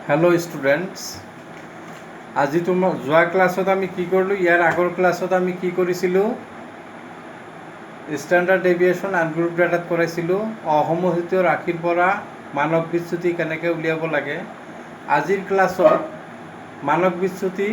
Hello students আজি যোৱা ক্লাছত আমি কি কৰিলোঁ ইয়াৰ আগৰ ক্লাছত আমি কি কৰিছিলোঁ ষ্টেণ্ডাৰ্ড ডেভিয়েশ্যন আনগ্ৰুপ ডাটাত কৰাইছিলোঁ অসমোহিত ৰাশিৰ পৰা মানক বিচ্যুতি কেনেকৈ উলিয়াব লাগে আজিৰ ক্লাছত মানক বিচ্যুতি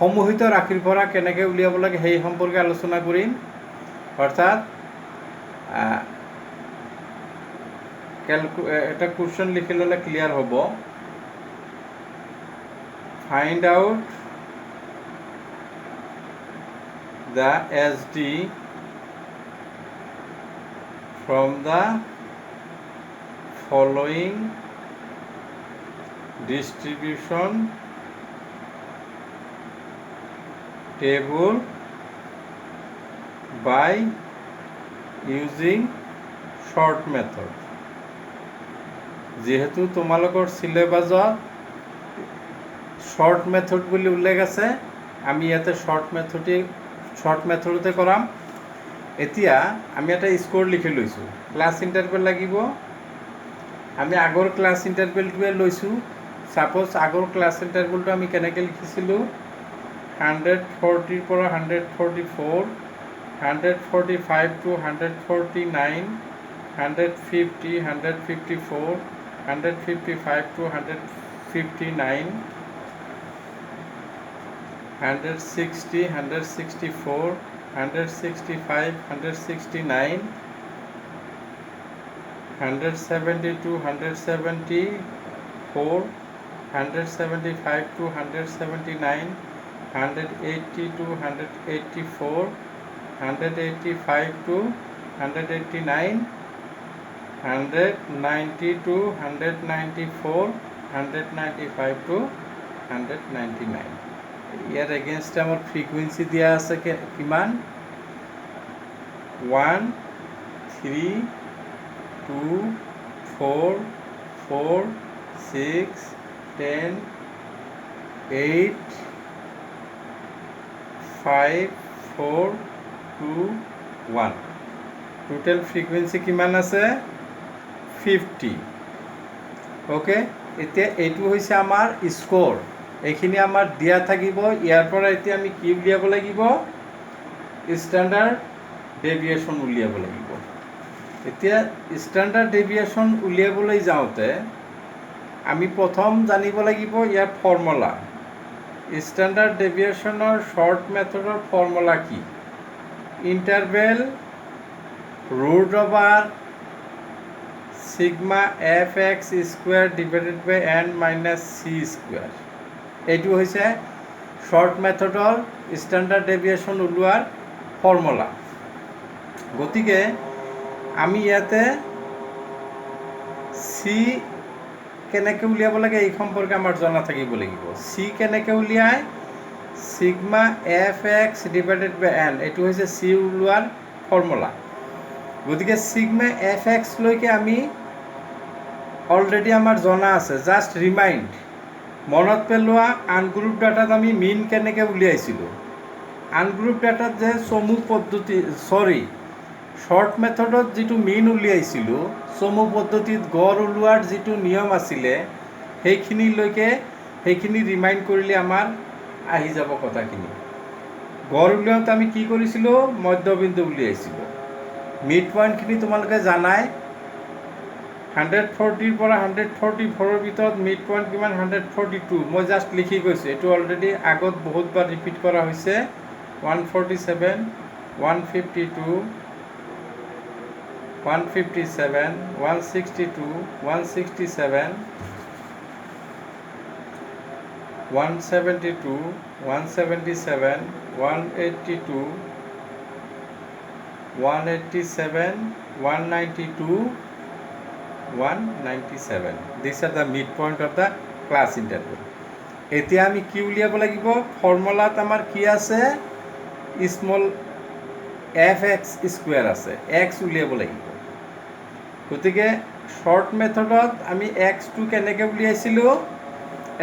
সমোহিত ৰাশিৰ পৰা কেনেকৈ উলিয়াব লাগে সেই সম্পৰ্কে আলোচনা কৰিম অৰ্থাৎ এটা কুৱেশ্যন লিখি ল'লে ক্লিয়াৰ হ'ব Find out the SD from the following distribution table by using short method. যেহেতু তোমালোকৰ সিলেবাসত শৰ্ট মেথড বলে উল্লেখ আছে আমি ইয়াতে শৰ্ট মেথডতে কৰাম এতিয়া আমি এটা স্কোৰ লিখি লৈছোঁ ক্লাছ ইণ্টাৰভেল লাগিব আমি আগৰ ক্লাছ ইণ্টাৰভেলটোৱে লৈছোঁ সাপোজ আগৰ ক্লাছ ইণ্টাৰভেলটো আমি কেনেকৈ লিখিছিলোঁ 140 পৰা 144 145 to 149 150 154 155 to 159 160, 164, 165, 169, 172, 174, 175 to 179, 180 to 184, 185 to 189, 190 to 194, 195 to 199. Year against আমাৰ ফ্ৰিকুৱেঞ্চি দিয়া আছে কিমান 1 3 2 4 4 6 10 8 5 4 2 1 টোটেল ফ্ৰিকুৱেঞ্চি কিমান আছে 50 ওকে এতিয়া এইটো হৈছে আমাৰ স্কোৰ এইখিনি আমাৰ দিয়া থাকিব ইয়াৰ পৰা এতিয়া আমি কি উলিয়াব লাগিব ষ্টেণ্ডাৰ্ড ডেভিয়েশ্যন উলিয়াব লাগিব এতিয়া ষ্টেণ্ডাৰ্ড ডেভিয়েশ্যন উলিয়াবলৈ যাওঁতে আমি প্ৰথম জানিব লাগিব ইয়াৰ ফৰ্মুলা ষ্টেণ্ডাৰ্ড ডেভিয়েশ্যনৰ শৰ্ট মেথডৰ ফৰ্মুলা কি interval root over sigma fx square divided by n minus c square এইটো হৈছে শৰ্ট মেথডৰ ষ্টেণ্ডাৰ্ড ডেভিয়েশ্যন ওলোৱাৰ ফৰ্মুলা গতিকে আমি ইয়াতে চি কেনেকৈ উলিয়াব লাগে এই সম্পৰ্কে আমাৰ জনা থাকিব লাগিব চি কেনেকৈ উলিয়ায় sigma fx divided by n এইটো হৈছে চি ওলোৱাৰ ফৰ্মুলা গতিকে সিগমা fx লৈকে আমি অলৰেডি আমাৰ জনা আছে জাষ্ট ৰিমাইণ্ড মনত পেলোৱা আনগ্ৰুপ ডাটাত আমি মিন কেনেকৈ উলিয়াইছিলোঁ আনগ্ৰুপ ডাটাত যে চমু পদ্ধতি শৰ্ট মেথডত যিটো মিন উলিয়াইছিলোঁ চমু পদ্ধতিত গড় ওলোৱাৰ যিটো নিয়ম আছিলে সেইখিনি ৰিমাইণ্ড কৰিলে আমাৰ আহি যাব কথাখিনি গড় উলিয়াওঁতে আমি কি কৰিছিলোঁ মধ্যবিন্দু উলিয়াইছিলোঁ মিড পইণ্টখিনি তোমালোকে জানাই 140 পৰা 144 ভিতৰত মিড পইণ্ট কিমান 142 মই জাষ্ট লিখি গৈছোঁ এইটো অলৰেডি আগত বহুতবাৰ ৰিপিট কৰা হৈছে 147 152 157 162 167 172 177 182 187 192 197 These are the midpoint of the class interval এতিয়া আমি কি উলিয়াব লাগিব ফৰ্মুলাত আমাৰ কি আছে স্মল fx স্কোয়াৰ আছে x উলিয়াব লাগিব গতিকে শৰ্ট মেথডত আমি x টো কেনেকৈ উলিয়াইছিলোঁ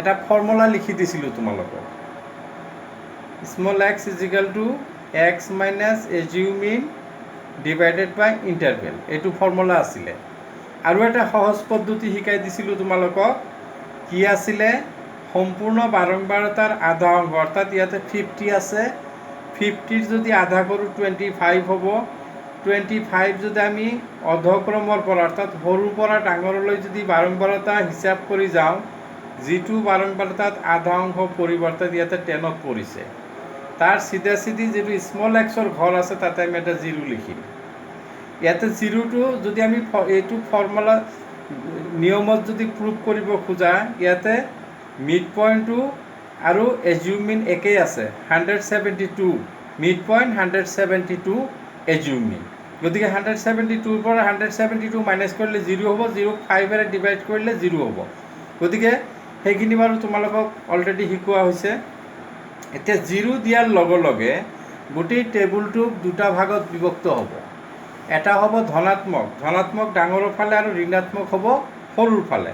এটা ফৰ্মুলা লিখি দিছিলোঁ তোমালোকক small x = x minus assume divided by interval এইটো ফৰ্মুলা আছিলে আৰু এটা সহজ পদ্ধতি শিকাই দিছিলোঁ তোমালোকক কি আছিলে সম্পূৰ্ণ বাৰম্বাৰতাৰ আধা অংশ অৰ্থাৎ ইয়াতে 50 আছে 50 যদি আধা কৰোঁ 25 হ'ব 25 যদি আমি অধক্ৰমৰ পৰা অৰ্থাৎ সৰুৰ পৰা ডাঙৰলৈ যদি বাৰম্বাৰতা হিচাপ কৰি যাওঁ যিটো বাৰম্বাৰতাত আধা অংশ পৰিব অৰ্থাৎ ইয়াতে 10ত পৰিছে তাৰ চিধা চিধি যিটো স্মল এক্সৰ ঘৰ আছে তাতে আমি এটা 0 লিখিম ইয়াতে 0টো যদি আমি এইটো ফৰ্মুলা নিয়মত যদি প্ৰুভ কৰিব খোজা ইয়াতে মিড পইণ্টটো আৰু এজিউমিন একেই আছে 172 মিড পইণ্ট 172 এজিউমিন গতিকে 172ৰ পৰা 172 মাইনাছ কৰিলে 0 হ'ব 0ক 5ৰে ডিভাইড কৰিলে 0 হ'ব গতিকে সেইখিনি বাৰু তোমালোকক অলৰেডি শিকোৱা হৈছে এতিয়া 0 দিয়াৰ লগে লগে গোটেই টেবুলটো দুটা ভাগত বিভক্ত হ'ব এটা হ'ব ধনাত্মক ডাঙৰৰ ফালে আৰু ঋণাত্মক হ'ব সৰুৰ ফালে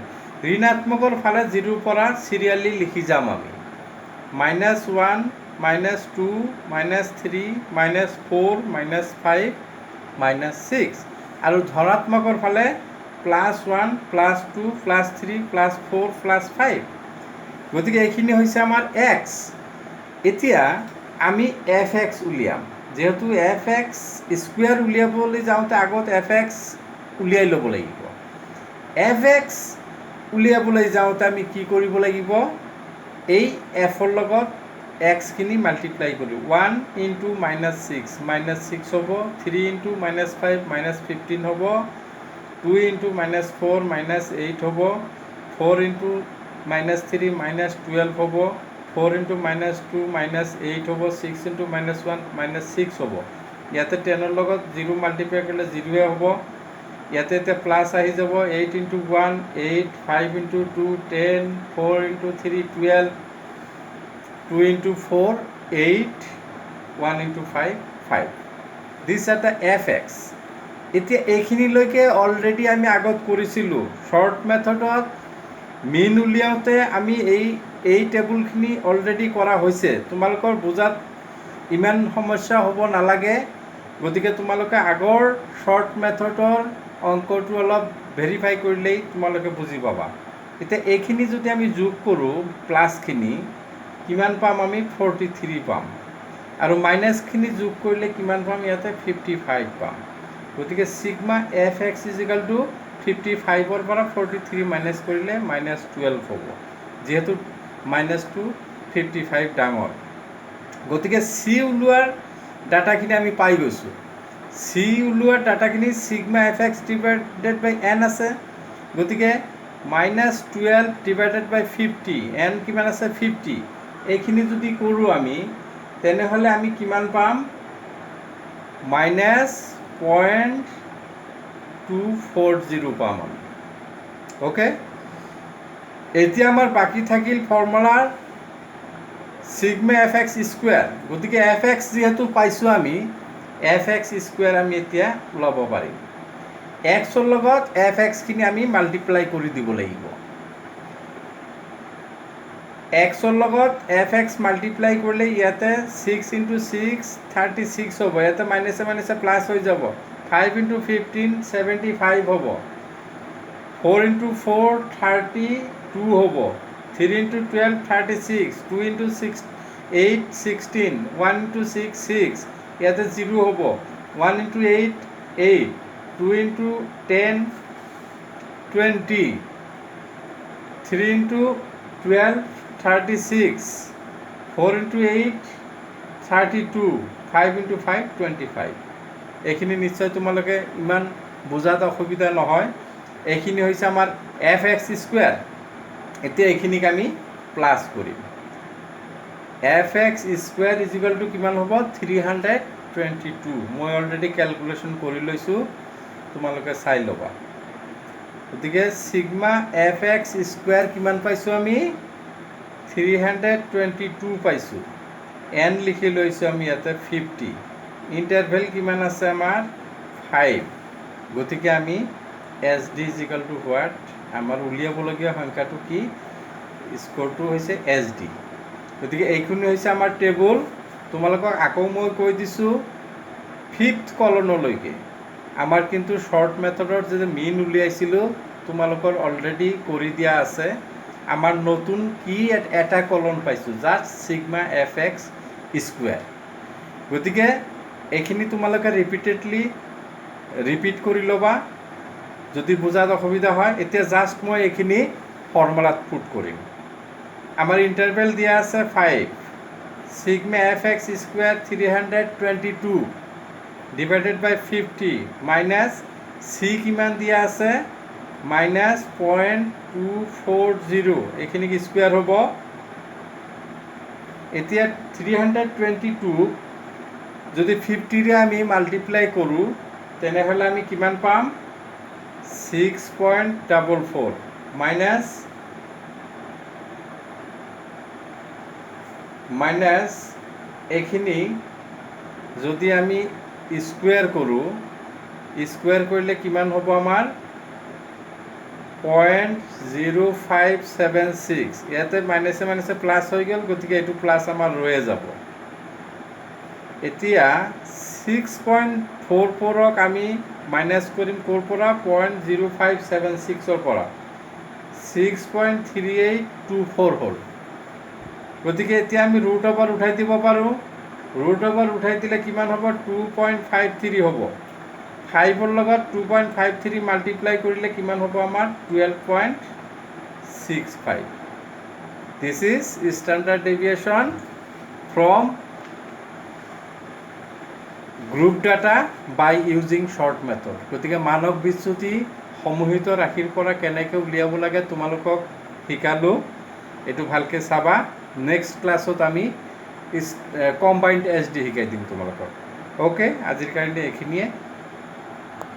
ঋণাত্মকৰ ফালে 0ৰ পৰা চিৰিয়েলি লিখি যাম আমি -1 -2 -3 -4 -5 -6 আৰু ধনাত্মকৰ ফালে +1 +2 +3 +4 +5 গতিকে এইখিনি হৈছে আমাৰ x এতিয়া আমি fx উলিয়াম যেহেতু fx স্কোয়াৰ উলিয়াবলৈ যাওঁতে আগত fx উলিয়াই ল'ব লাগিব fx উলিয়াবলৈ যাওঁতে আমি কি কৰিব লাগিব এই fৰ লগত x খিনি মাল্টিপ্লাই কৰিম 1 * -6 -6 হ'ব 3 * -5 -15 হ'ব 2 * -4 -8 হ'ব 4 * -3 -12 হ'ব 4 * -2 -8 হ'ব 6 * -1 -6 হ'ব ইয়াতে 10ৰ লগত 0 মাল্টিপ্লাই কৰিলে 0 হ'ব ইয়াতে এতিয়া প্লাছ আহি যাব 8 * 1 8 5 * 2 10 4 * 3 12 2 * 4 8 1 * 5 5 দিছ এটা fx এতিয়া এইখিনিলৈকে অলৰেডি আমি আগত কৰিছিলোঁ শ্বৰ্ট মেথডত মিন উলিয়াওঁতে আমি এই টেবুলখিনি অলৰেডি কৰা হৈছে তোমালোকৰ বুজাত ইমান সমস্যা হ'ব নালাগে গতিকে তোমালোকে আগৰ শ্বৰ্ট মেথডৰ অংকটো অলপ ভেৰিফাই কৰিলেই তোমালোকে বুজি পাবা এতিয়া এইখিনি যদি আমি যোগ কৰোঁ প্লাছখিনি কিমান পাম আমি 43 পাম আৰু মাইনাছখিনি যোগ কৰিলে কিমান পাম ইয়াতে 55 পাম গতিকে সিগমা fx = 55ৰ পৰা 43 মাইনাছ কৰিলে -12 হ'ব যেহেতু -2 55 ডাঙৰ গতিকে চি ওলোৱাৰ ডাটাখিনি আমি পাই গৈছোঁ চি ওলোৱাৰ ডাটাখিনি সিগমা fx / n আছে গতিকে -12 / 50 n কিমান আছে 50 এইখিনি যদি কৰোঁ আমি তেনেহ'লে আমি কিমান পাম -0.240 পাম আমি ওকে এতিয়া আমাৰ বাকী থাকিল ফৰ্মুলাৰ সিগমা fx স্কোয়াৰ গতিকে fx যেহেতু পাইছোঁ আমি fx স্কোয়াৰ আমি এতিয়া ওলাব পাৰিম xৰ লগত fx খিনি আমি মাল্টিপ্লাই কৰি দিব লাগিব xৰ লগত fx মাল্টিপ্লাই কৰিলে ইয়াতে 6 * 6 36 হ'ব ইয়াতে মাইনাছে মাইনাছে প্লাছ হৈ যাব 5 * 15 75 হ'ব 4 * 4 32 হ'ব 3 * 12 36 2 * 6 8 16 1 * 6 6 ইয়াতে 0 হ'ব 1 * 8 8 2 * 10 20 3 * 12 36 4 * 8 32 5 * 5 25 এইখিনি নিশ্চয় তোমালোকে ইমান বুজাত অসুবিধা নহয় এইখিনি হৈছে আমাৰ fx স্কোয়াৰ এতিয়া এইখিনিক আমি প্লাছ কৰিম fx স্কোয়াৰ = কিমান হ'ব 322 মই অলৰেডি কেলকুলেশ্যন কৰি লৈছোঁ তোমালোকে চাই ল'বা গতিকে সিগমা fx স্কোয়াৰ কিমান পাইছোঁ আমি 322 পাইছোঁ n লিখি লৈছোঁ আমি ইয়াতে 50 ইণ্টাৰভেল কিমান আছে আমাৰ 5 গতিকে আমি SD = হোৱাট আমাৰ উলিয়াবলগীয়া সংখ্যাটো কি স্কোৰটো হৈছে SD গতিকে এইখিনি হৈছে আমাৰ টেবুল তোমালোকক আকৌ মই কৈ দিছোঁ 5th কলনলৈকে আমাৰ কিন্তু শ্বৰ্ট মেথডৰ যে মিন উলিয়াইছিলোঁ তোমালোকৰ অলৰেডি কৰি দিয়া আছে আমাৰ নতুন কি এটা কলন পাইছোঁ, just sigma F X square. গতিকে এইখিনি তোমালোকে ৰিপিট কৰি ল'বা যদি বুজাত অসুবিধা হয়। এতিয়া জাষ্ট মই এইখিনি ফৰ্মুলাত পুট কৰিম। আমাৰ ইণ্টাৰভেল দিয়া আছে 5, sigma F X square 322 divided by 50 minus C কিমান দিয়া আছে -0.240, এইখিনি স্কুৱেৰ হ'ব। এতিয়া 322 যদি 50ৰে আমি মাল্টিপ্লাই কৰোঁ তেনেহ'লে আমি কিমান পাম 6.44 মাইনাছ এইখিনি যদি আমি স্কুৱেৰ কৰোঁ, স্কুৱেৰ কৰিলে কিমান হ'ব আমাৰ 0.0576, ইয়াতে মাইনাছে মাইনাছে প্লাছ হৈ গ'ল, গতিকে এইটো প্লাছ আমাৰ ৰৈয়ে যাব। এতিয়া 6.44ক আমি মাইনাছ কৰিম ক'ৰ পৰা 0.0576ৰ পৰা 6.3824 হ'ল। গতিকে এতিয়া আমি ৰুট অভাৰ উঠাই দিব পাৰোঁ। ৰুট অভাৰ উঠাই দিলে কিমান হ'ব 2.53 হ'ব। 5ৰ লগত 2.53 মাল্টিপ্লাই কৰিলে কিমান হ'ব আমাৰ 12.65। This is standard deviation from group data by using short method. গতিকে মানক বিচ্যুতি সমূহিত ৰাশিৰ পৰা কেনেকৈ উলিয়াব লাগে তোমালোকক শিকালোঁ, এইটো ভালকৈ চাবা। নেক্সট ক্লাছত আমি কম্বাইণ্ড এছ ডি শিকাই দিম তোমালোকক। অ'কে, আজিৰ কাৰণে এইখিনিয়ে।